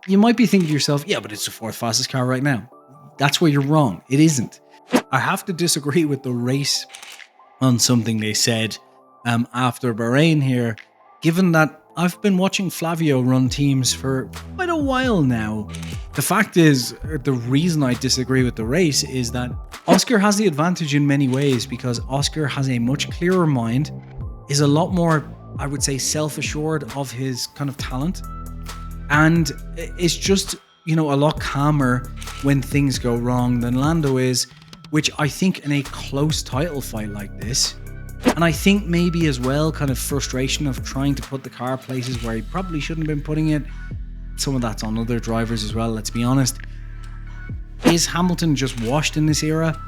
You might be thinking to yourself, yeah, but it's the fourth fastest car right now. That's where you're wrong. It isn't. I have to disagree with the race on something they said after Bahrain here, given that I've been watching Flavio run teams for quite a while now. The fact is, the reason I disagree with the race is that Oscar has the advantage in many ways because Oscar has a much clearer mind, is a lot more, I would say, self-assured of his kind of talent, and it's just, a lot calmer when things go wrong than Lando is, which I think in a close title fight like this, and I think maybe as well kind of frustration of trying to put the car places where he probably shouldn't have been putting it. Some of that's on other drivers as well, let's be honest. Is Hamilton just washed in this era?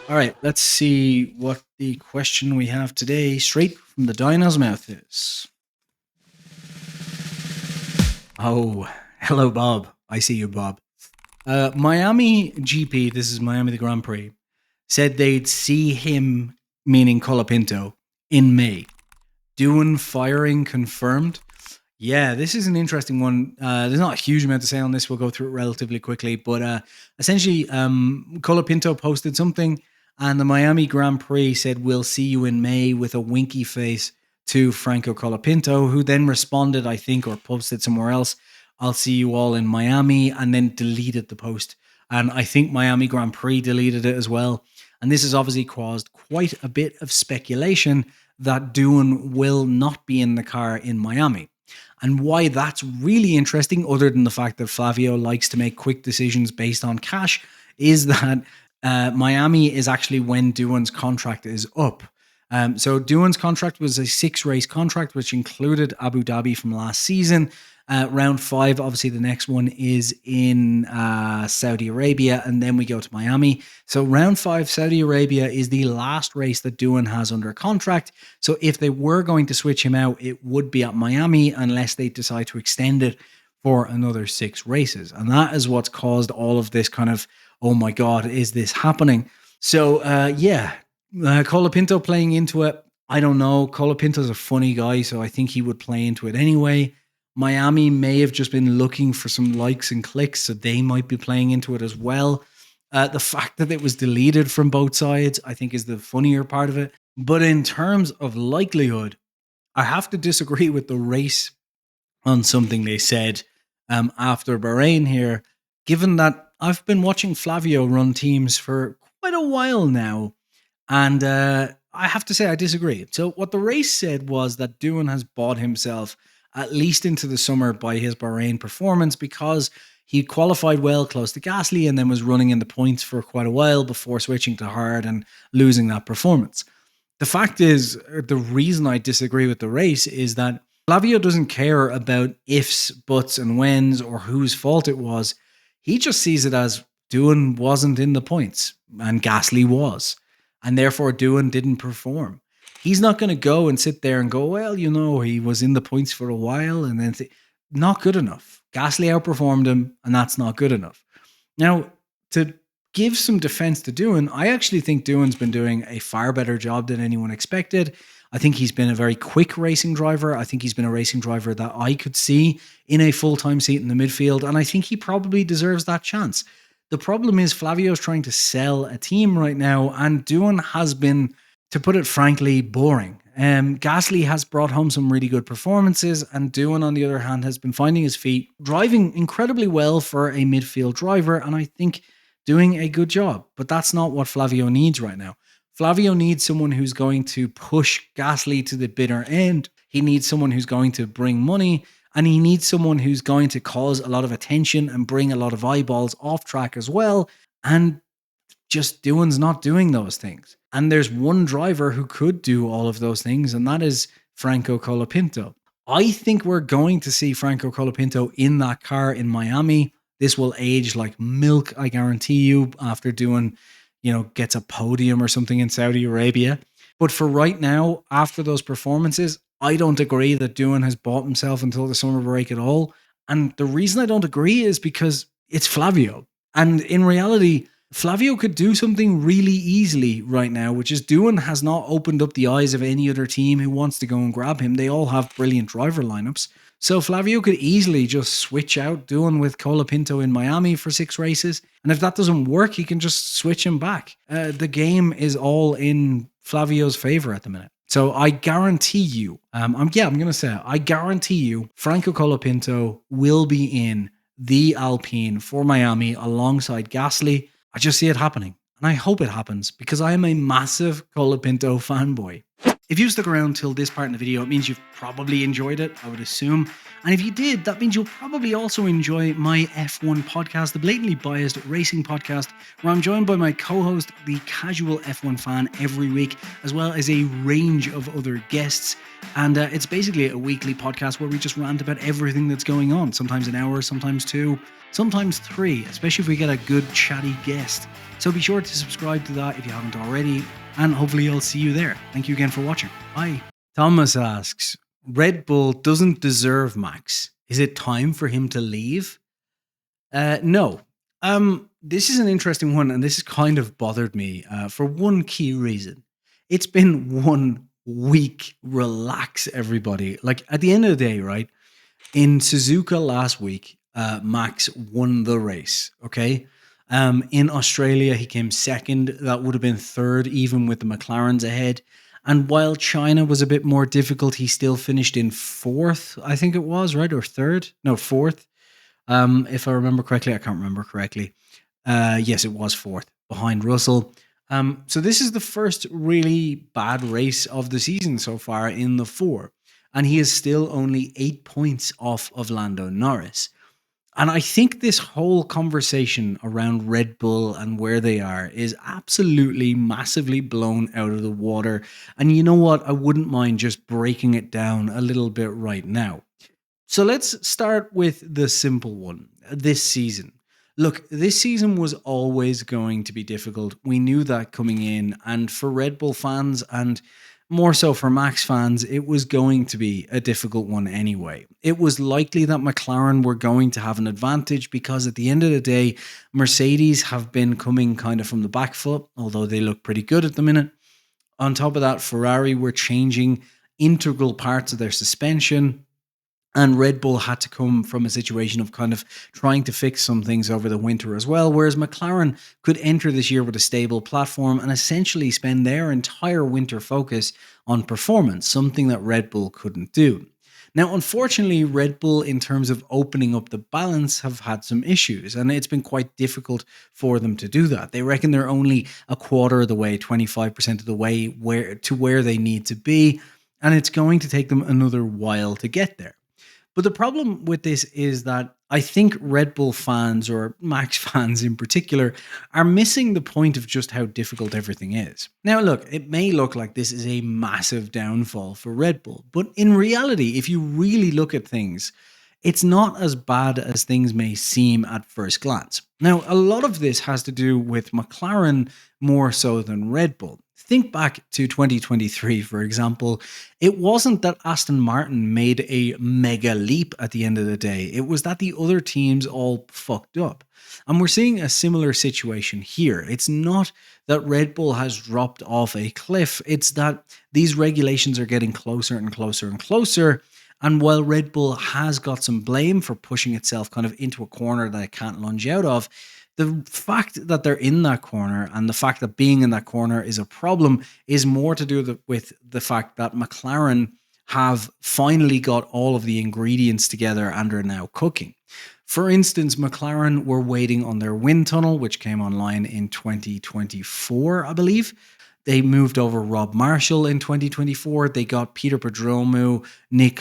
All right, let's see what the question we have today, straight from the Dino's mouth, is. Oh, hello, Bob. I see you, Bob. Miami GP, this is Miami the Grand Prix, said they'd see him, meaning Colapinto, in May. Doohan firing confirmed. Yeah, this is an interesting one. There's not a huge amount to say on this. We'll go through it relatively quickly. But essentially, Colapinto posted something, and the Miami Grand Prix said, "We'll see you in May," with a winky face to Franco Colapinto, who then responded, I think, or posted somewhere else, "I'll see you all in Miami," and then deleted the post. And I think Miami Grand Prix deleted it as well. And this has obviously caused quite a bit of speculation that Doohan will not be in the car in Miami. And why that's really interesting, other than the fact that Flavio likes to make quick decisions based on cash, is that Miami is actually when Doohan's contract is up. So Doohan's contract was a 6-race contract, which included Abu Dhabi from last season. Round 5, obviously the next one is in Saudi Arabia, and then we go to Miami. So round 5, Saudi Arabia is the last race that Doohan has under contract. So if they were going to switch him out, it would be at Miami unless they decide to extend it for another 6 races. And that is what's caused all of this kind of, oh my God, is this happening? So Colapinto playing into it, I don't know. Colapinto's a funny guy, so I think he would play into it anyway. Miami may have just been looking for some likes and clicks, so they might be playing into it as well. The fact that it was deleted from both sides, I think, is the funnier part of it. But in terms of likelihood, I have to disagree with the race on something they said after Bahrain here, given that I've been watching Flavio run teams for quite a while now, and I have to say I disagree. So what the race said was that Doohan has bought himself at least into the summer by his Bahrain performance, because he qualified well close to Gasly and then was running in the points for quite a while before switching to hard and losing that performance. The fact is, the reason I disagree with the race is that Flavio doesn't care about ifs, buts, and whens or whose fault it was. He just sees it as Doohan wasn't in the points and Gasly was, and therefore Doohan didn't perform. He's not going to go and sit there and go, well, he was in the points for a while and then not good enough. Gasly outperformed him, and that's not good enough. Now, to give some defense to Doohan, I actually think Doohan's been doing a far better job than anyone expected. I think he's been a very quick racing driver. I think he's been a racing driver that I could see in a full-time seat in the midfield, and I think he probably deserves that chance. The problem is Flavio's trying to sell a team right now, and Doohan has been, to put it frankly, boring. Gasly has brought home some really good performances, and Doohan, on the other hand, has been finding his feet, driving incredibly well for a midfield driver, and I think doing a good job. But that's not what Flavio needs right now. Flavio needs someone who's going to push Gasly to the bitter end. He needs someone who's going to bring money, and he needs someone who's going to cause a lot of attention and bring a lot of eyeballs off track as well. And just Doohan's not doing those things. And there's one driver who could do all of those things, and that is Franco Colapinto. I think we're going to see Franco Colapinto in that car in Miami. This will age like milk, I guarantee you, after Doohan, gets a podium or something in Saudi Arabia. But for right now, after those performances, I don't agree that Doohan has bought himself until the summer break at all. And the reason I don't agree is because it's Flavio. And in reality, Flavio could do something really easily right now, which is Doohan has not opened up the eyes of any other team who wants to go and grab him. They all have brilliant driver lineups. So Flavio could easily just switch out Doohan with Colapinto in Miami for 6 races. And if that doesn't work, he can just switch him back. The game is all in Flavio's favor at the minute. So I guarantee you, I'm going to say it, I guarantee you Franco Colapinto will be in the Alpine for Miami alongside Gasly. I just see it happening, and I hope it happens because I am a massive Colapinto fanboy. If you stuck around till this part in the video, it means you've probably enjoyed it, I would assume. And if you did, that means you'll probably also enjoy my F1 podcast, the blatantly biased racing podcast, where I'm joined by my co-host, the casual F1 fan, every week, as well as a range of other guests. And it's basically a weekly podcast where we just rant about everything that's going on, sometimes an hour, sometimes 2, sometimes 3, especially if we get a good chatty guest. So be sure to subscribe to that if you haven't already, and hopefully I'll see you there. Thank you again for watching. Bye. Thomas asks, Red Bull doesn't deserve Max. Is it time for him to leave? No. This is an interesting one, and this has kind of bothered me for one key reason. It's been 1 week. Relax, everybody. Like, at the end of the day, right? In Suzuka last week, Max won the race, okay? In Australia, he came second. That would have been third, even with the McLarens ahead. And while China was a bit more difficult, he still finished in 4th, I think it was, right? Or 3rd? No, 4th. If I remember correctly, I can't remember correctly. Yes, it was 4th, behind Russell. So this is the first really bad race of the season so far in the 4. And he is still only 8 points off of Lando Norris. And I think this whole conversation around Red Bull and where they are is absolutely massively blown out of the water. And you know what? I wouldn't mind just breaking it down a little bit right now. So let's start with the simple one, this season. Look, this season was always going to be difficult. We knew that coming in. And for Red Bull fans and more so for Max fans, it was going to be a difficult one anyway. It was likely that McLaren were going to have an advantage because at the end of the day, Mercedes have been coming kind of from the back foot, although they look pretty good at the minute. On top of that, Ferrari were changing integral parts of their suspension. And Red Bull had to come from a situation of kind of trying to fix some things over the winter as well, whereas McLaren could enter this year with a stable platform and essentially spend their entire winter focus on performance, something that Red Bull couldn't do. Now, unfortunately, Red Bull, in terms of opening up the balance, have had some issues, and it's been quite difficult for them to do that. They reckon they're only a quarter of the way, 25% of the way where they need to be, and it's going to take them another while to get there. But the problem with this is that I think Red Bull fans, or Max fans in particular, are missing the point of just how difficult everything is. Now, look, it may look like this is a massive downfall for Red Bull, but in reality, if you really look at things, it's not as bad as things may seem at first glance. Now, a lot of this has to do with McLaren more so than Red Bull. Think back to 2023, for example. It wasn't that Aston Martin made a mega leap at the end of the day. It was that the other teams all fucked up. And we're seeing a similar situation here. It's not that Red Bull has dropped off a cliff. It's that these regulations are getting closer and closer and closer. And while Red Bull has got some blame for pushing itself kind of into a corner that it can't lunge out of, the fact that they're in that corner and the fact that being in that corner is a problem is more to do with the fact that McLaren have finally got all of the ingredients together and are now cooking. For instance, McLaren were waiting on their wind tunnel, which came online in 2024, I believe. They moved over Rob Marshall in 2024. They got Peter Prodromou, Neil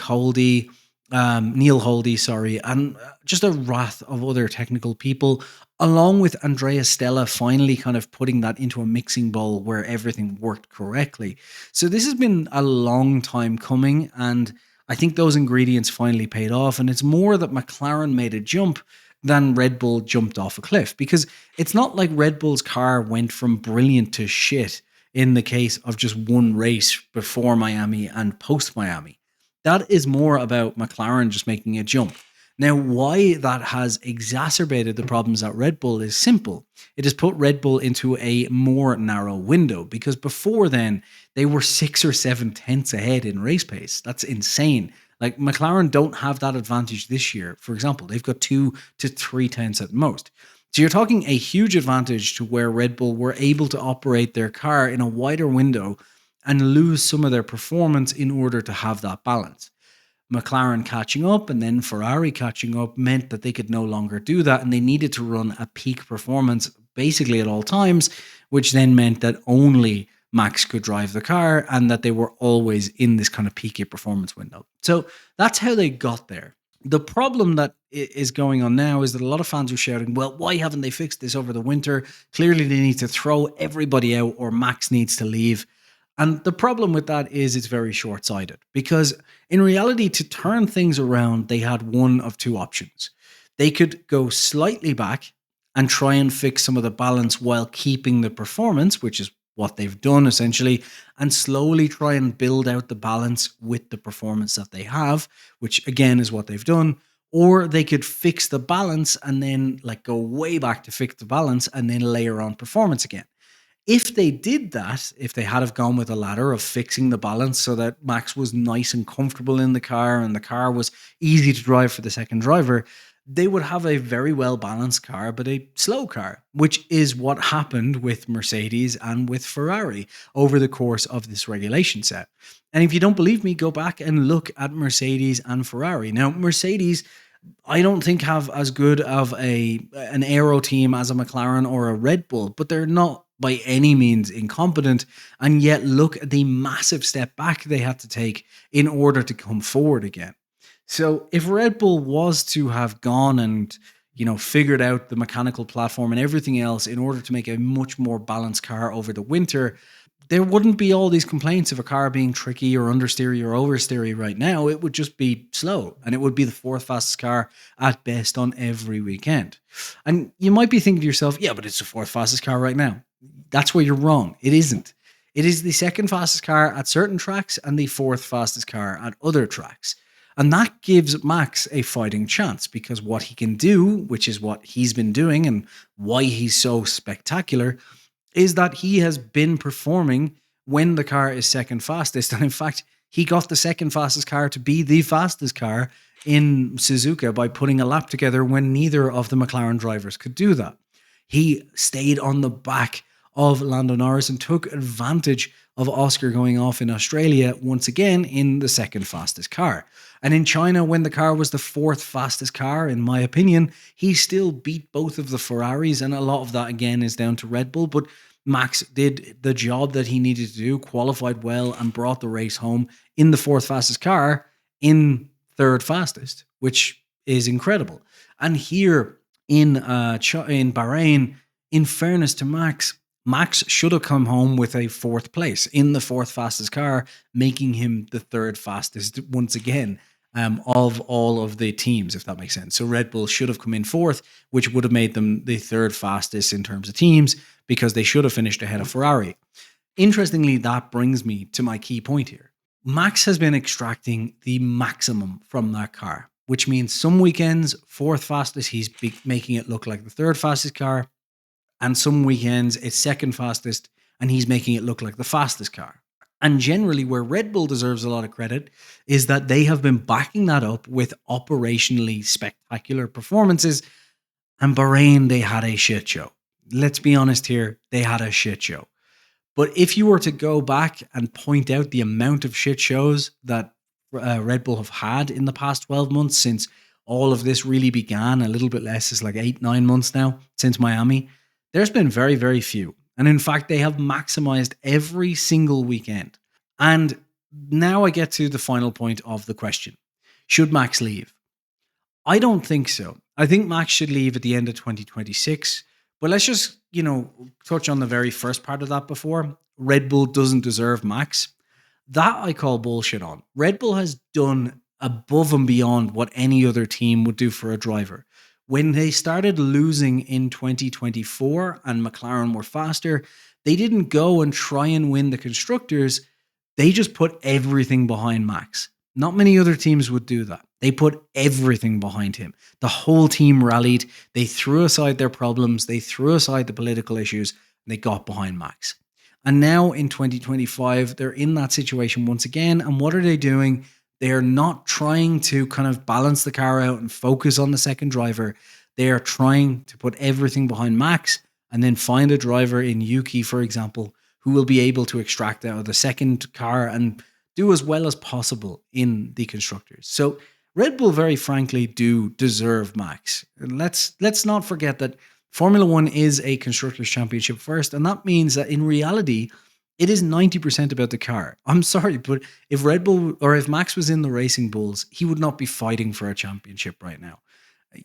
Holdy, and just a wrath of other technical people, along with Andrea Stella finally kind of putting that into a mixing bowl where everything worked correctly. So this has been a long time coming, and I think those ingredients finally paid off, and it's more that McLaren made a jump than Red Bull jumped off a cliff, because it's not like Red Bull's car went from brilliant to shit in the case of just one race before Miami and post Miami. That is more about McLaren just making a jump. Now, why that has exacerbated the problems at Red Bull is simple. It has put Red Bull into a more narrow window because before then, they were 6 or 7 tenths ahead in race pace. That's insane. Like McLaren don't have that advantage this year. For example, they've got 2 to 3 tenths at most. So you're talking a huge advantage to where Red Bull were able to operate their car in a wider window and lose some of their performance in order to have that balance. McLaren catching up and then Ferrari catching up meant that they could no longer do that, and they needed to run a peak performance basically at all times, which then meant that only Max could drive the car and that they were always in this kind of peaky performance window. So that's how they got there. The problem that is going on now is that a lot of fans are shouting, well, why haven't they fixed this over the winter? Clearly they need to throw everybody out or Max needs to leave. And the problem with that is it's very short-sighted because in reality, to turn things around, they had one of two options. They could go slightly back and try and fix some of the balance while keeping the performance, which is what they've done essentially, and slowly try and build out the balance with the performance that they have, which again is what they've done. Or they could fix the balance and then go way back to fix the balance and then layer on performance again. If they did that, if they had have gone with a ladder of fixing the balance so that Max was nice and comfortable in the car and the car was easy to drive for the second driver, they would have a very well-balanced car, but a slow car, which is what happened with Mercedes and with Ferrari over the course of this regulation set. And if you don't believe me, go back and look at Mercedes and Ferrari. Now, Mercedes, I don't think have as good of an aero team as a McLaren or a Red Bull, but they're not by any means incompetent, and yet look at the massive step back they had to take in order to come forward again. So if Red Bull was to have gone and, figured out the mechanical platform and everything else in order to make a much more balanced car over the winter, there wouldn't be all these complaints of a car being tricky or understeery or oversteery right now. It would just be slow, and it would be the fourth fastest car at best on every weekend. And you might be thinking to yourself, yeah, but it's the fourth fastest car right now. That's where you're wrong. It isn't. It is the second fastest car at certain tracks and the fourth fastest car at other tracks. And that gives Max a fighting chance because what he can do, which is what he's been doing and why he's so spectacular, is that he has been performing when the car is second fastest. And in fact, he got the second fastest car to be the fastest car in Suzuka by putting a lap together when neither of the McLaren drivers could do that. He stayed on the back of Lando Norris and took advantage of Oscar going off in Australia once again in the second fastest car. And in China, when the car was the fourth fastest car, in my opinion, he still beat both of the Ferraris, and a lot of that again is down to Red Bull, but Max did the job that he needed to do, qualified well, and brought the race home in the fourth fastest car in third fastest, which is incredible. And here in Bahrain, in fairness to Max should have come home with a fourth place in the fourth fastest car, making him the third fastest once again of all of the teams, if that makes sense. So Red Bull should have come in fourth, which would have made them the third fastest in terms of teams because they should have finished ahead of Ferrari. Interestingly, that brings me to my key point here. Max has been extracting the maximum from that car, which means some weekends, fourth fastest, he's making it look like the third fastest car. And some weekends it's second fastest and he's making it look like the fastest car. And generally where Red Bull deserves a lot of credit is that they have been backing that up with operationally spectacular performances. And Bahrain, they had a shit show. Let's be honest here, they had a shit show. But if you were to go back and point out the amount of shit shows that Red Bull have had in the past 12 months since all of this really began, a little bit less, it's like 8-9 months now since Miami, there's been very, very few. And in fact, they have maximized every single weekend. And now I get to the final point of the question. Should Max leave? I don't think so. I think Max should leave at the end of 2026. But let's just, touch on the very first part of that before. Red Bull doesn't deserve Max. That I call bullshit on. Red Bull has done above and beyond what any other team would do for a driver. When they started losing in 2024 and McLaren were faster, they didn't go and try and win the constructors. They just put everything behind Max. Not many other teams would do that. They put everything behind him. The whole team rallied. They threw aside their problems. They threw aside the political issues. And they got behind Max. And now in 2025, they're in that situation once again. And what are they doing? They're not trying to kind of balance the car out and focus on the second driver. They are trying to put everything behind Max and then find a driver in Yuki, for example, who will be able to extract out of the second car and do as well as possible in the constructors. So Red Bull, very frankly, do deserve Max. And let's not forget that Formula One is a constructors championship first, and that means that in reality, it is 90% about the car. I'm sorry, but if Red Bull or if Max was in the Racing Bulls, he would not be fighting for a championship right now.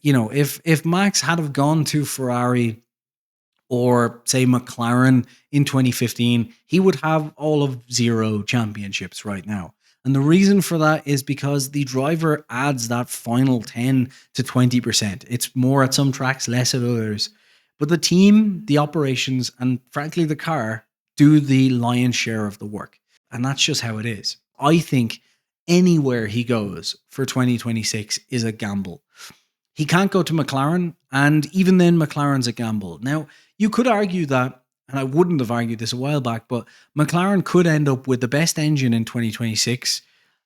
You know, if Max had have gone to Ferrari or say McLaren in 2015, he would have all of 0 championships right now. And the reason for that is because the driver adds that final 10 to 20%. It's more at some tracks, less at others. But the team, the operations, and frankly, the car do the lion's share of the work. And that's just how it is. I think anywhere he goes for 2026 is a gamble. He can't go to McLaren, and even then, McLaren's a gamble. Now, you could argue that, and I wouldn't have argued this a while back, but McLaren could end up with the best engine in 2026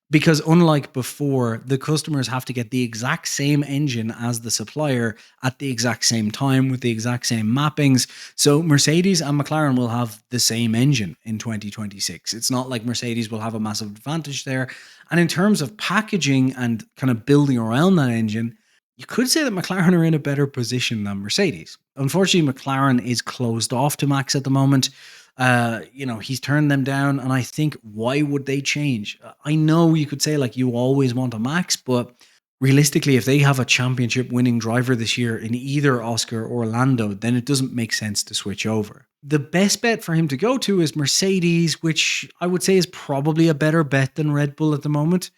because unlike before, the customers have to get the exact same engine as the supplier at the exact same time with the exact same mappings. So Mercedes and McLaren will have the same engine in 2026. It's not like Mercedes will have a massive advantage there. And in terms of packaging and kind of building around that engine, you could say that McLaren are in a better position than Mercedes. Unfortunately, McLaren is closed off to Max at the moment. He's turned them down, and I think, why would they change? I know you could say, like, you always want a Max, but realistically, if they have a championship winning driver this year in either Oscar or Lando, then it doesn't make sense to switch over. The best bet for him to go to is Mercedes, which I would say is probably a better bet than Red Bull at the moment.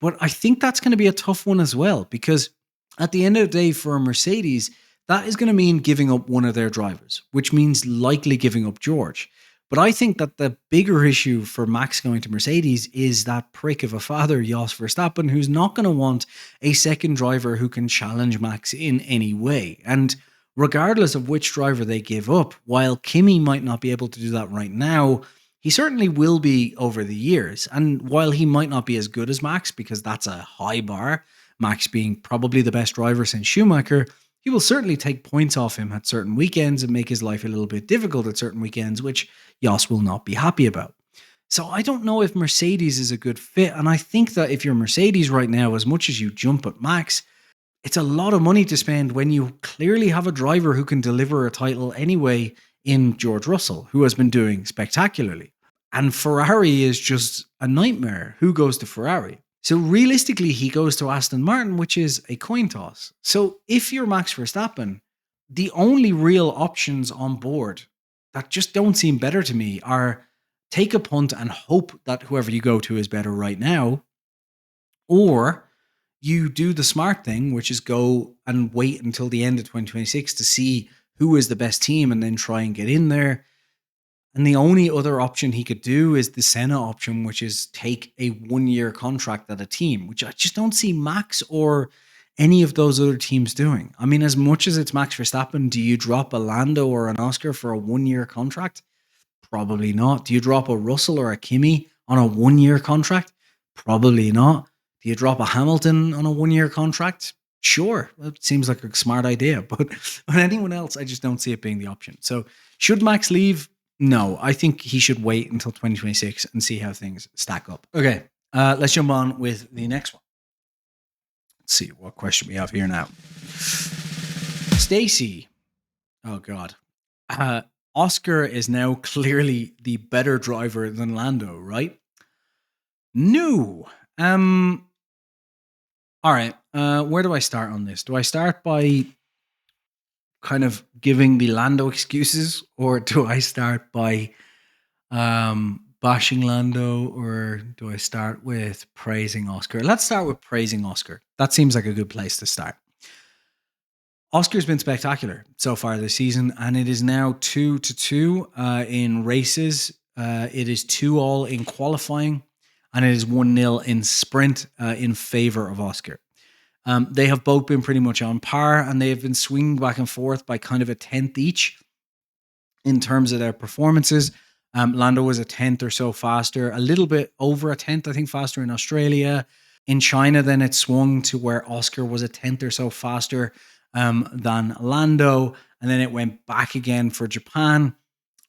But I think that's going to be a tough one as well, because at the end of the day, for Mercedes, that is going to mean giving up one of their drivers, which means likely giving up George. But I think that the bigger issue for Max going to Mercedes is that prick of a father, Jos Verstappen, who's not going to want a second driver who can challenge Max in any way. And regardless of which driver they give up, while Kimi might not be able to do that right now, he certainly will be over the years. And while he might not be as good as Max, because that's a high bar, Max being probably the best driver since Schumacher, he will certainly take points off him at certain weekends and make his life a little bit difficult at certain weekends, which Jos will not be happy about. So I don't know if Mercedes is a good fit. And I think that if you're Mercedes right now, as much as you jump at Max, it's a lot of money to spend when you clearly have a driver who can deliver a title anyway in George Russell, who has been doing spectacularly. And Ferrari is just a nightmare. Who goes to Ferrari? So realistically, he goes to Aston Martin, which is a coin toss. So if you're Max Verstappen, the only real options on board that just don't seem better to me are take a punt and hope that whoever you go to is better right now, or you do the smart thing, which is go and wait until the end of 2026 to see who is the best team and then try and get in there. And the only other option he could do is the Senna option, which is take a 1-year contract at a team, which I just don't see Max or any of those other teams doing. I mean, as much as it's Max Verstappen, do you drop a Lando or an Oscar for a 1-year contract? Probably not. Do you drop a Russell or a Kimi on a 1-year contract? Probably not. Do you drop a Hamilton on a 1-year contract? Sure, that seems like a smart idea. But on anyone else, I just don't see it being the option. So should Max leave? No, I think he should wait until 2026 and see how things stack up. Okay, let's jump on with the next one. Let's see what question we have here now. Stacy. Oh, God. Oscar is now clearly the better driver than Lando, right? No. All right. Where do I start on this? Do I start by kind of giving the Lando excuses, or do I start by bashing Lando, or do I start with praising Oscar? Let's start with praising Oscar. That seems like a good place to start. Oscar's been spectacular so far this season, and it is now 2-2 in races. It is 2-2 in qualifying, and it is 1-0 in sprint in favor of Oscar. They have both been pretty much on par, and they have been swinging back and forth by kind of a tenth each in terms of their performances. Lando was a tenth or so faster, a little bit over a tenth, I think, faster in Australia. In China, then it swung to where Oscar was a tenth or so faster than Lando, and then it went back again for Japan.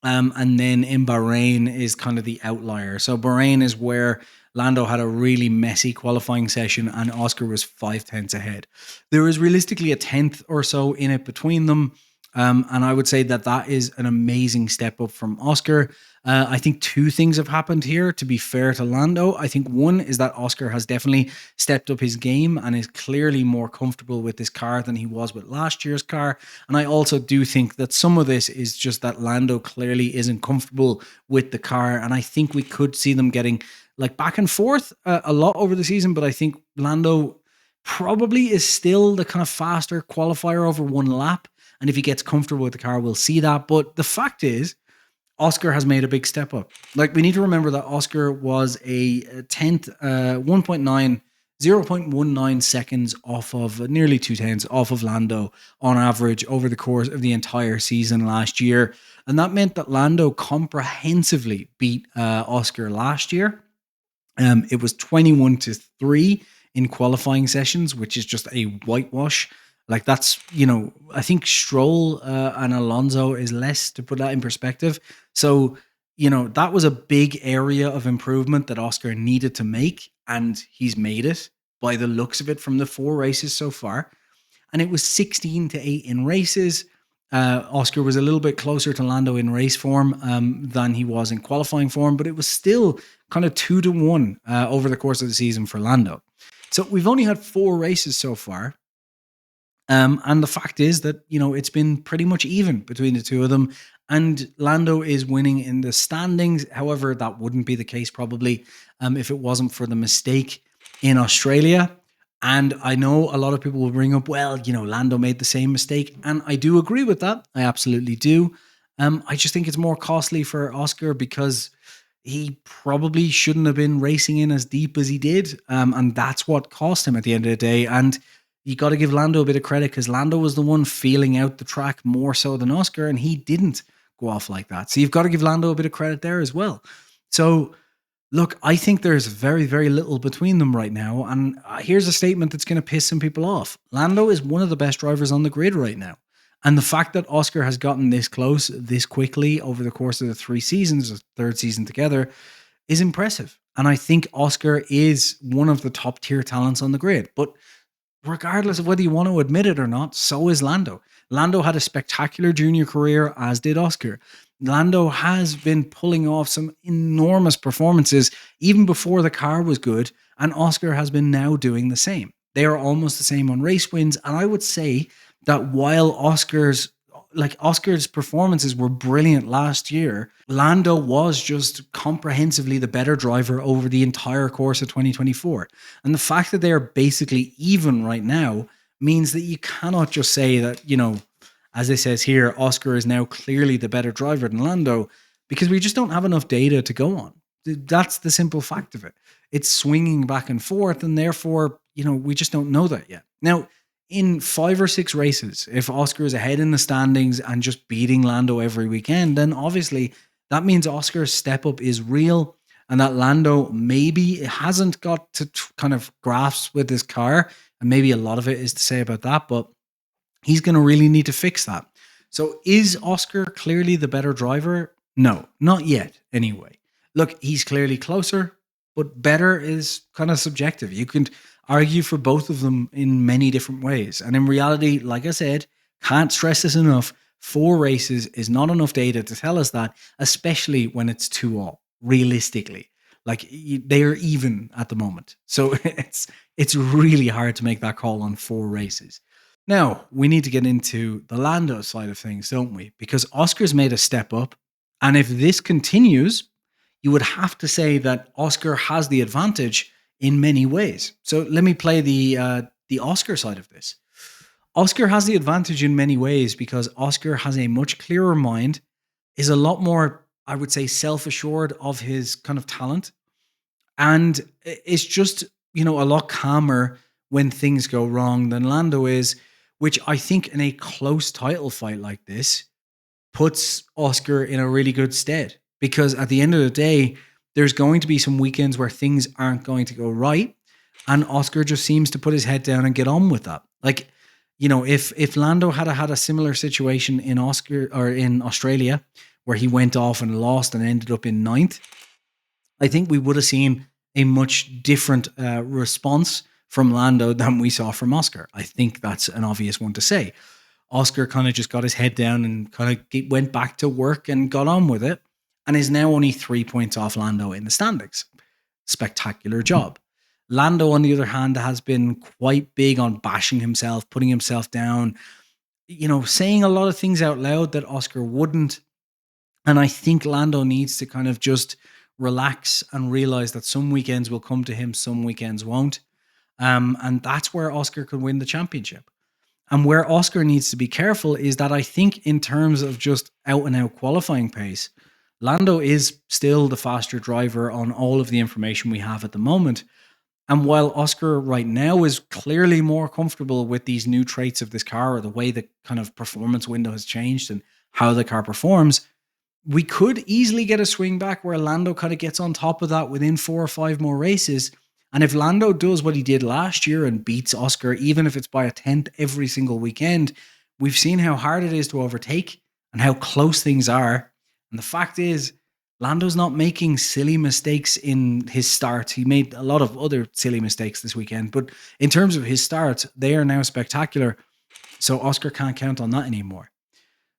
And then in Bahrain is kind of the outlier. So Bahrain is where Lando had a really messy qualifying session and Oscar was 5 tenths ahead. There is realistically a tenth or so in it between them. And I would say that is an amazing step up from Oscar. I think 2 things have happened here, to be fair to Lando. I think one is that Oscar has definitely stepped up his game and is clearly more comfortable with this car than he was with last year's car. And I also do think that some of this is just that Lando clearly isn't comfortable with the car. And I think we could see them getting like back and forth a lot over the season. But I think Lando probably is still the kind of faster qualifier over one lap. And if he gets comfortable with the car, we'll see that. But the fact is, Oscar has made a big step up. Like, we need to remember that Oscar was a tenth, 0.19 seconds off of, nearly 2 tenths off of Lando on average over the course of the entire season last year. And that meant that Lando comprehensively beat Oscar last year. It was 21-3 in qualifying sessions, which is just a whitewash. Like, that's, I think Stroll and Alonso is less, to put that in perspective. So, that was a big area of improvement that Oscar needed to make, and he's made it by the looks of it from the 4 races so far. And it was 16-8 in races. Oscar was a little bit closer to Lando in race form than he was in qualifying form, but it was still kind of 2-1 over the course of the season for Lando. So we've only had 4 races so far. And the fact is that, it's been pretty much even between the two of them. And Lando is winning in the standings. However, that wouldn't be the case probably if it wasn't for the mistake in Australia. And I know a lot of people will bring up, well, Lando made the same mistake. And I do agree with that. I absolutely do. I just think it's more costly for Oscar because he probably shouldn't have been racing in as deep as he did. And that's what cost him at the end of the day. And you got to give Lando a bit of credit because Lando was the one feeling out the track more so than Oscar, and he didn't go off like that. So you've got to give Lando a bit of credit there as well. So, look, I think there's very, very little between them right now. And here's a statement that's going to piss some people off. Lando is one of the best drivers on the grid right now. And the fact that Oscar has gotten this close, this quickly over the course of the 3 seasons, the 3rd season together, is impressive. And I think Oscar is one of the top tier talents on the grid. But regardless of whether you want to admit it or not, so is Lando. Lando had a spectacular junior career, as did Oscar. Lando has been pulling off some enormous performances even before the car was good, and Oscar has been now doing the same. They are almost the same on race wins, and I would say that while Oscar's performances were brilliant last year, Lando was just comprehensively the better driver over the entire course of 2024. And the fact that they are basically even right now means that you cannot just say that, as it says here, Oscar is now clearly the better driver than Lando, because we just don't have enough data to go on. That's the simple fact of it. It's swinging back and forth, and therefore, we just don't know that yet. Now, in 5 or 6 races, if Oscar is ahead in the standings and just beating Lando every weekend, then obviously that means Oscar's step up is real, and that Lando maybe hasn't got to kind of grasp with his car, and maybe a lot of it is to say about that, but he's going to really need to fix that. So is Oscar clearly the better driver? No, not yet anyway. Look, he's clearly closer, but better is kind of subjective. You can argue for both of them in many different ways. And in reality, like I said, can't stress this enough, 4 races is not enough data to tell us that, especially when it's 2-all, realistically. Like, they are even at the moment. So it's really hard to make that call on 4 races. Now, we need to get into the Lando side of things, don't we? Because Oscar's made a step up. And if this continues, you would have to say that Oscar has the advantage in many ways. So let me play the Oscar side of this. Oscar has the advantage in many ways because Oscar has a much clearer mind, is a lot more, I would say, self-assured of his kind of talent, And it's just, a lot calmer when things go wrong than Lando is, which I think in a close title fight like this puts Oscar in a really good stead. Because at the end of the day, there's going to be some weekends where things aren't going to go right. And Oscar just seems to put his head down and get on with that. Like, if Lando had a similar situation in Australia, where he went off and lost and ended up in ninth, I think we would have seen a much different response from Lando than we saw from Oscar. I think that's an obvious one to say. Oscar kind of just got his head down and kind of went back to work and got on with it, and is now only 3 points off Lando in the standings. Spectacular job. Lando, on the other hand, has been quite big on bashing himself, putting himself down, saying a lot of things out loud that Oscar wouldn't. And I think Lando needs to kind of just relax and realize that some weekends will come to him, some weekends won't. And that's where Oscar could win the championship. And where Oscar needs to be careful is that I think in terms of just out and out qualifying pace, Lando is still the faster driver on all of the information we have at the moment. And while Oscar right now is clearly more comfortable with these new traits of this car, or the way the kind of performance window has changed and how the car performs, we could easily get a swing back where Lando kind of gets on top of that within 4 or 5 more races. And if Lando does what he did last year and beats Oscar, even if it's by a 10th every single weekend, we've seen how hard it is to overtake and how close things are. And the fact is, Lando's not making silly mistakes in his start. He made a lot of other silly mistakes this weekend, but in terms of his start, they are now spectacular. So Oscar can't count on that anymore.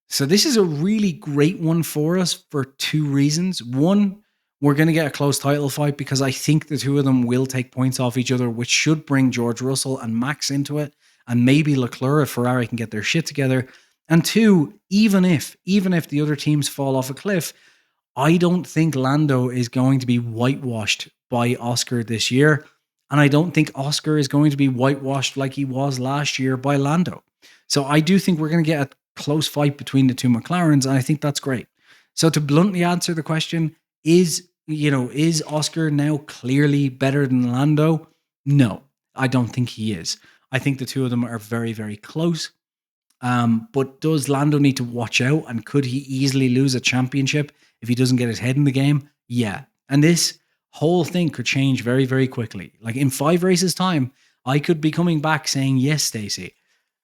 So this is a really great one for us for 2 reasons. One, we're going to get a close title fight because I think the two of them will take points off each other, which should bring George Russell and Max into it, and maybe Leclerc if Ferrari can get their shit together. And 2, even if the other teams fall off a cliff, I don't think Lando is going to be whitewashed by Oscar this year. And I don't think Oscar is going to be whitewashed like he was last year by Lando. So I do think we're going to get a close fight between the two McLarens, and I think that's great. So to bluntly answer the question, is Oscar now clearly better than Lando? No, I don't think he is. I think the two of them are very, very close. But does Lando need to watch out, and could he easily lose a championship if he doesn't get his head in the game? Yeah. And this whole thing could change very, very quickly. Like in 5 races time, I could be coming back saying, yes, Stacey,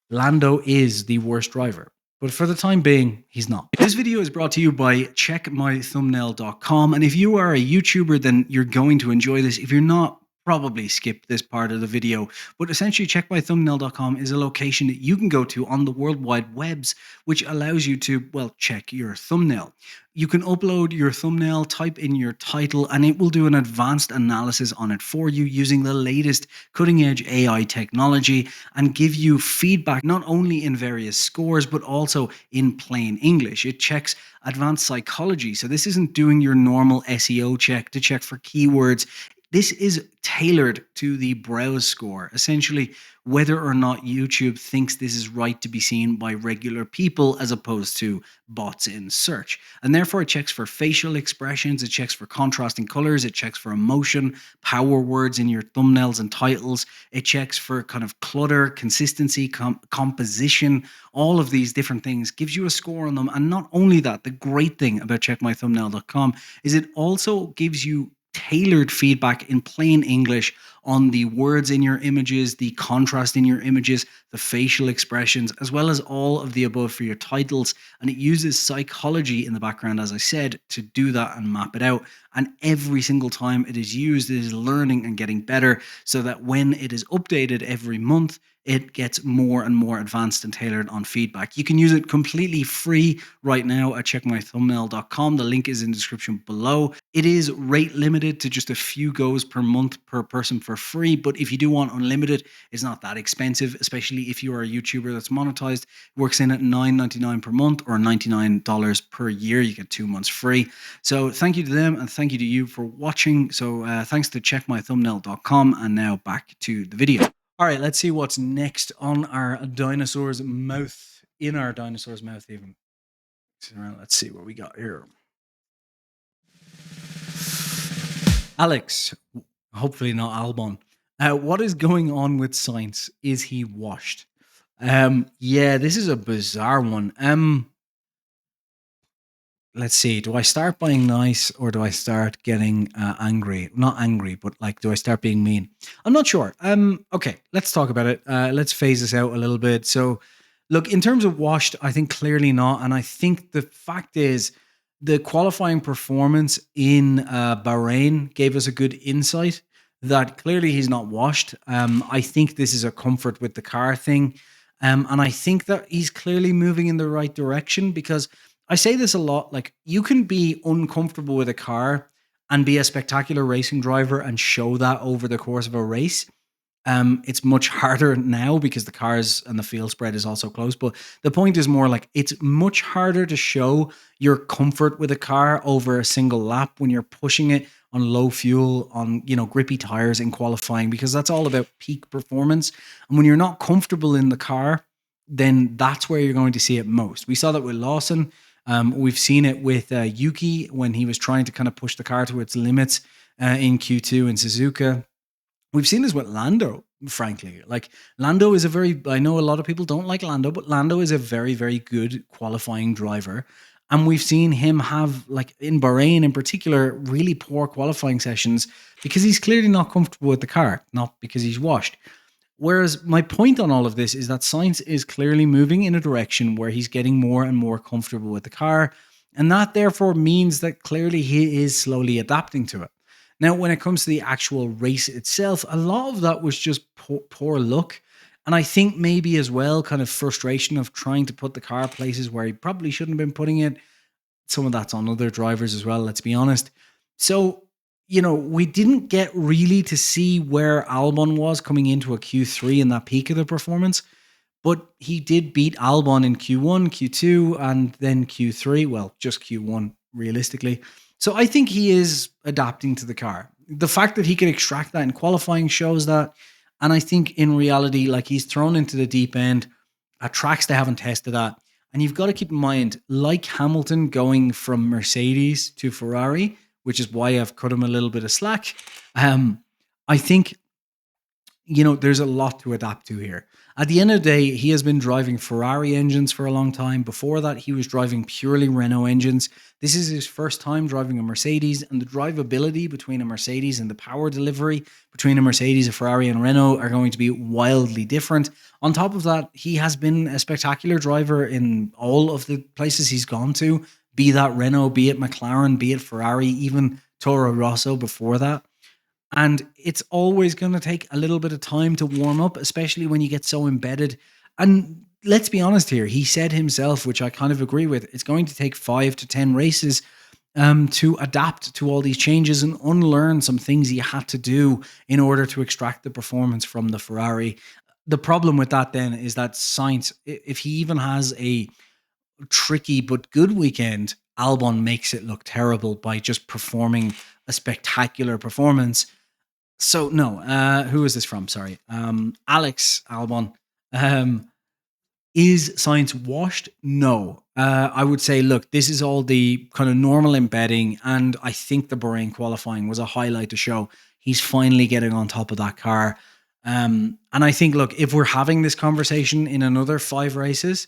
Lando is the worst driver. But for the time being, he's not. This video is brought to you by checkmythumbnail.com. And if you are a YouTuber, then you're going to enjoy this. If you're not, probably skip this part of the video. But essentially, checkmythumbnail.com is a location that you can go to on the World Wide Webs, which allows you to, check your thumbnail. You can upload your thumbnail, type in your title, and it will do an advanced analysis on it for you using the latest cutting-edge AI technology and give you feedback not only in various scores, but also in plain English. It checks advanced psychology. So this isn't doing your normal SEO check to check for keywords. This is tailored to the browse score, essentially whether or not YouTube thinks this is right to be seen by regular people as opposed to bots in search. And therefore it checks for facial expressions, it checks for contrasting colors, it checks for emotion, power words in your thumbnails and titles, it checks for kind of clutter, consistency, composition, all of these different things, gives you a score on them. And not only that, the great thing about checkmythumbnail.com is it also gives you tailored feedback in plain English on the words in your images, the contrast in your images, the facial expressions, as well as all of the above for your titles. And it uses psychology in the background, as I said, to do that and map it out. And every single time it is used, it is learning and getting better so that when it is updated every month, it gets more and more advanced and tailored on feedback. You can use it completely free right now at checkmythumbnail.com. The link is in the description below. It is rate limited to just a few goes per month per person for free. But if you do want unlimited, it's not that expensive, especially if you are a YouTuber that's monetized. It works in at $9.99 per month or $99 per year. You get 2 months free. So thank you to them and thank you to you for watching. So thanks to checkmythumbnail.com. And now back to the video. All right, let's see what's next on our dinosaur's mouth, in our dinosaur's mouth even. Let's see what we got here. Alex, hopefully not Albon. What is going on with Sainz? Is he washed? Yeah, this is a bizarre one. Let's see. Do I start being nice or do I start getting angry? Not angry, but like, do I start being mean? I'm not sure. Okay, let's talk about it. Let's phase this out a little bit. So, look, in terms of washed, I think clearly not. And I think the fact is the qualifying performance in Bahrain gave us a good insight that clearly he's not washed. I think this is a comfort with the car thing. And I think that he's clearly moving in the right direction because I say this a lot, like you can be uncomfortable with a car and be a spectacular racing driver and show that over the course of a race. It's much harder now because the cars and the field spread is also close. But the point is more like it's much harder to show your comfort with a car over a single lap when you're pushing it on low fuel, on grippy tires in qualifying, because that's all about peak performance. And when you're not comfortable in the car, then that's where you're going to see it most. We saw that with Lawson. We've seen it with Yuki when he was trying to kind of push the car to its limits in Q2 in Suzuka. We've seen this with Lando, frankly. Like, Lando is I know a lot of people don't like Lando, but Lando is a very, very good qualifying driver. And we've seen him have, like in Bahrain in particular, really poor qualifying sessions because he's clearly not comfortable with the car, not because he's washed. Whereas my point on all of this is that Sainz is clearly moving in a direction where he's getting more and more comfortable with the car. And that therefore means that clearly he is slowly adapting to it. Now, when it comes to the actual race itself, a lot of that was just poor luck. And I think maybe as well, kind of frustration of trying to put the car places where he probably shouldn't have been putting it. Some of that's on other drivers as well, let's be honest. So, we didn't get really to see where Albon was coming into a Q3 in that peak of the performance. But he did beat Albon in Q1, Q2, and then Q3. Well, just Q1, realistically. So I think he is adapting to the car. The fact that he could extract that in qualifying shows that. And I think in reality, like he's thrown into the deep end at tracks they haven't tested at. And you've got to keep in mind, like Hamilton going from Mercedes to Ferrari, which is why I've cut him a little bit of slack. I think, there's a lot to adapt to here. At the end of the day, he has been driving Ferrari engines for a long time. Before that, he was driving purely Renault engines. This is his first time driving a Mercedes, and the drivability between a Mercedes and the power delivery between a Mercedes, a Ferrari, and Renault are going to be wildly different. On top of that, he has been a spectacular driver in all of the places he's gone to, be that Renault, be it McLaren, be it Ferrari, even Toro Rosso before that. And it's always going to take a little bit of time to warm up, especially when you get so embedded. And let's be honest here, he said himself, which I kind of agree with, it's going to take 5 to 10 races to adapt to all these changes and unlearn some things he had to do in order to extract the performance from the Ferrari. The problem with that then is that Sainz, if he even has a tricky but good weekend, Albon makes it look terrible by just performing a spectacular performance. So no, who is this from? Sorry. Alex Albon. Is Sainz washed? No. I would say, look, this is all the kind of normal embedding, and I think the Bahrain qualifying was a highlight to show he's finally getting on top of that car. And I think, look, if we're having this conversation in another 5 races,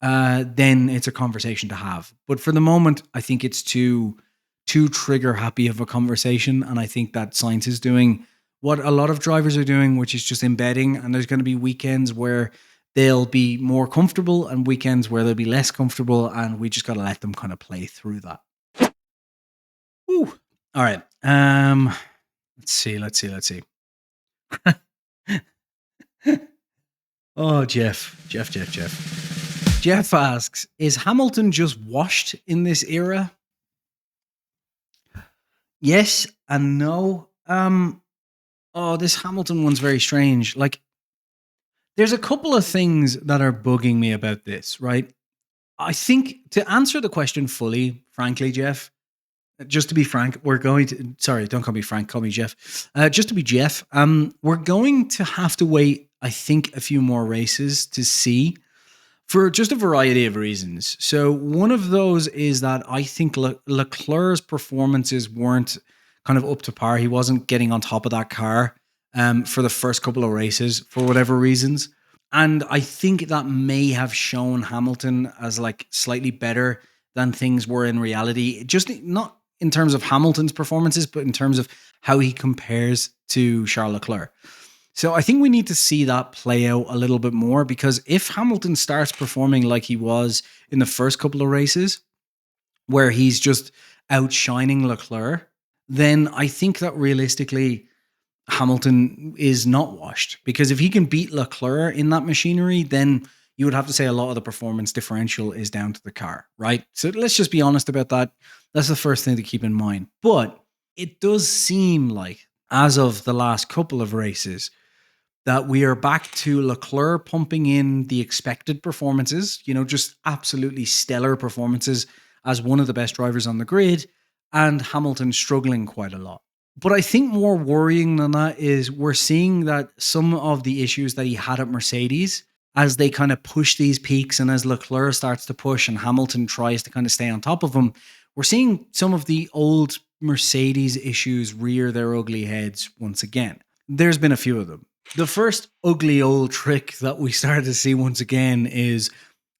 then it's a conversation to have. But for the moment, I think it's too trigger happy of a conversation. And I think that Sainz is doing what a lot of drivers are doing, which is just embedding. And there's going to be weekends where they'll be more comfortable and weekends where they'll be less comfortable. And we just got to let them kind of play through that. Ooh. All right. Let's see. Oh, Jeff. Jeff asks, is Hamilton just washed in this era? Yes and no. This Hamilton one's very strange. Like, there's a couple of things that are bugging me about this, right? I think to answer the question fully, frankly, Jeff, just to be frank, sorry, don't call me Frank, call me Jeff. Just to be Jeff, we're going to have to wait, I think, a few more races to see for just a variety of reasons. So one of those is that I think Leclerc's performances weren't kind of up to par. He wasn't getting on top of that car for the first couple of races for whatever reasons. And I think that may have shown Hamilton as like slightly better than things were in reality. Just not in terms of Hamilton's performances, but in terms of how he compares to Charles Leclerc. So I think we need to see that play out a little bit more, because if Hamilton starts performing like he was in the first couple of races, where he's just outshining Leclerc, then I think that realistically Hamilton is not washed. Because if he can beat Leclerc in that machinery, then you would have to say a lot of the performance differential is down to the car, right? So let's just be honest about that. That's the first thing to keep in mind. But it does seem like, as of the last couple of races, that we are back to Leclerc pumping in the expected performances, just absolutely stellar performances as one of the best drivers on the grid, and Hamilton struggling quite a lot. But I think more worrying than that is we're seeing that some of the issues that he had at Mercedes, as they kind of push these peaks and as Leclerc starts to push and Hamilton tries to kind of stay on top of him, we're seeing some of the old Mercedes issues rear their ugly heads once again. There's been a few of them. The first ugly old trick that we started to see once again is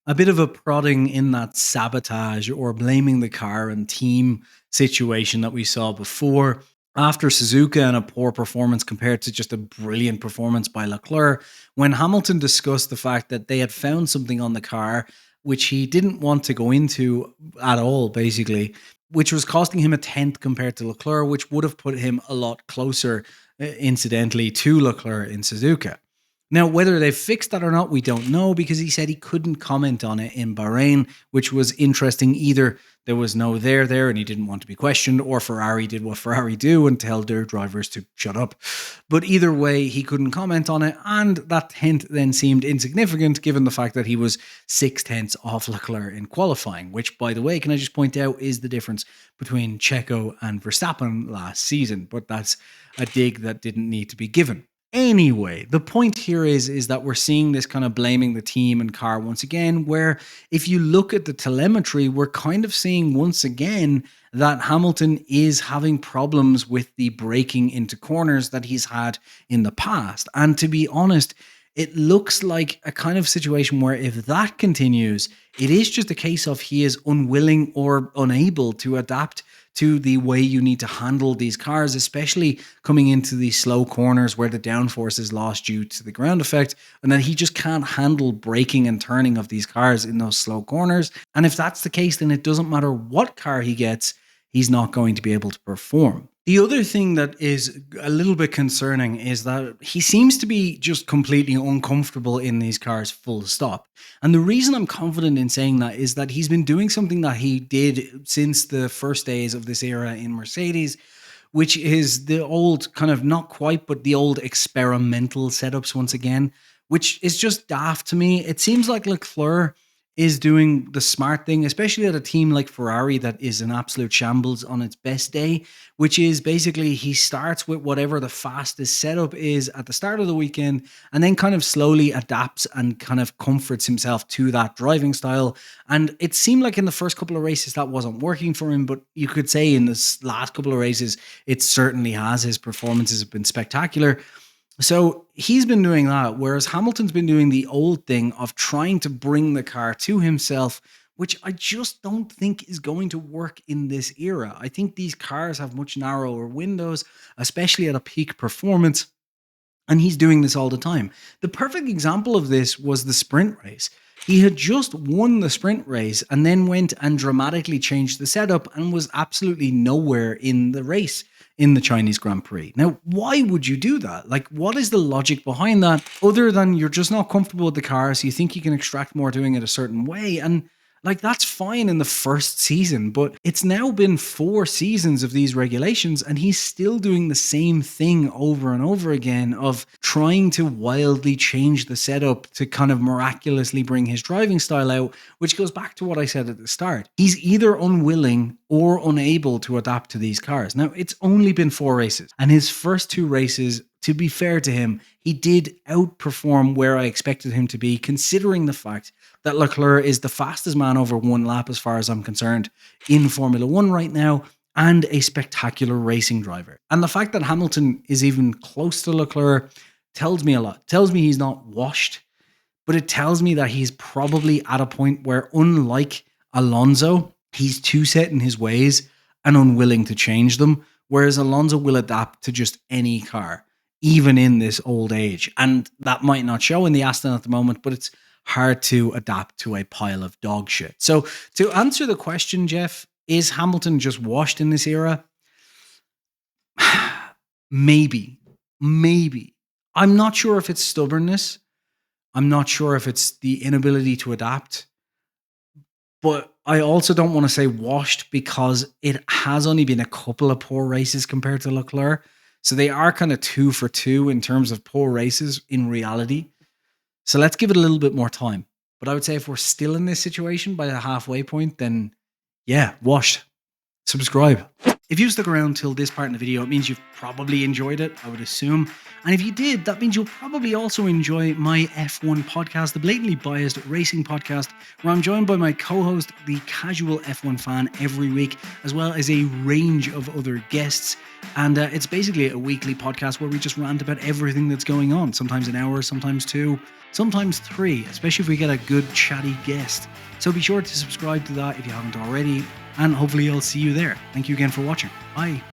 a bit of a prodding in that sabotage or blaming the car and team situation that we saw before. After Suzuka and a poor performance compared to just a brilliant performance by Leclerc, when Hamilton discussed the fact that they had found something on the car which he didn't want to go into at all, basically, which was costing him a 10th compared to Leclerc, which would have put him a lot closer, incidentally, to Leclerc in Suzuka. Now, whether they've fixed that or not, we don't know, because he said he couldn't comment on it in Bahrain, which was interesting. Either there was no there and he didn't want to be questioned, or Ferrari did what Ferrari do and tell their drivers to shut up. But either way, he couldn't comment on it, and that 10th then seemed insignificant given the fact that he was 6/10 off Leclerc in qualifying, which, by the way, can I just point out, is the difference between Checo and Verstappen last season. But that's a dig that didn't need to be given. Anyway, the point here is that we're seeing this kind of blaming the team and car once again, where if you look at the telemetry, we're kind of seeing once again that Hamilton is having problems with the braking into corners that he's had in the past. And to be honest, it looks like a kind of situation where if that continues, it is just a case of he is unwilling or unable to adapt to the way you need to handle these cars, especially coming into these slow corners where the downforce is lost due to the ground effect, and that he just can't handle braking and turning of these cars in those slow corners. And if that's the case, then it doesn't matter what car he gets, he's not going to be able to perform. The other thing that is a little bit concerning is that he seems to be just completely uncomfortable in these cars, full stop. And the reason I'm confident in saying that is that he's been doing something that he did since the first days of this era in Mercedes, which is the old kind of, not quite, but the old experimental setups once again, which is just daft to me. It seems like Leclerc is doing the smart thing, especially at a team like Ferrari that is an absolute shambles on its best day, which is basically he starts with whatever the fastest setup is at the start of the weekend and then kind of slowly adapts and kind of comforts himself to that driving style. And it seemed like in the first couple of races that wasn't working for him, but you could say in this last couple of races, it certainly has. His performances have been spectacular. So he's been doing that, whereas Hamilton's been doing the old thing of trying to bring the car to himself, which I just don't think is going to work in this era. I think these cars have much narrower windows, especially at a peak performance, and he's doing this all the time. The perfect example of this was the sprint race. He had just won the sprint race and then went and dramatically changed the setup and was absolutely nowhere in the race in the Chinese Grand Prix. Now, why would you do that? Like, what is the logic behind that other than you're just not comfortable with the car, so you think you can extract more doing it a certain way? And like, that's fine in the first season, but it's now been 4 seasons of these regulations and he's still doing the same thing over and over again of trying to wildly change the setup to kind of miraculously bring his driving style out, which goes back to what I said at the start. He's either unwilling or unable to adapt to these cars. Now, it's only been 4 races, and his first 2 races, to be fair to him, he did outperform where I expected him to be, considering the fact that Leclerc is the fastest man over 1 lap, as far as I'm concerned, in Formula 1 right now. and a spectacular racing driver. And the fact that Hamilton is even close to Leclerc tells me a lot. It tells me he's not washed, but it tells me that he's probably at a point where, unlike Alonso, he's too set in his ways and unwilling to change them, whereas Alonso will adapt to just any car, even in this old age. And that might not show in the Aston at the moment, but it's hard to adapt to a pile of dog shit. So to answer the question, Jeff, is Hamilton just washed in this era? Maybe. I'm not sure if it's stubbornness. I'm not sure if it's the inability to adapt. But I also don't want to say washed because it has only been a couple of poor races compared to Leclerc. So they are kind of 2 for 2 in terms of poor races in reality. So let's give it a little bit more time. But I would say if we're still in this situation by the halfway point, then yeah, washed. Subscribe. If you stuck around till this part in the video, it means you've probably enjoyed it, I would assume. And if you did, that means you'll probably also enjoy my F1 podcast, the blatantly biased racing podcast, where I'm joined by my co-host, the casual F1 fan, every week, as well as a range of other guests. And it's basically a weekly podcast where we just rant about everything that's going on. Sometimes an hour, sometimes 2, sometimes 3, especially if we get a good chatty guest. So be sure to subscribe to that if you haven't already, and hopefully I'll see you there. Thank you again for watching. Bye.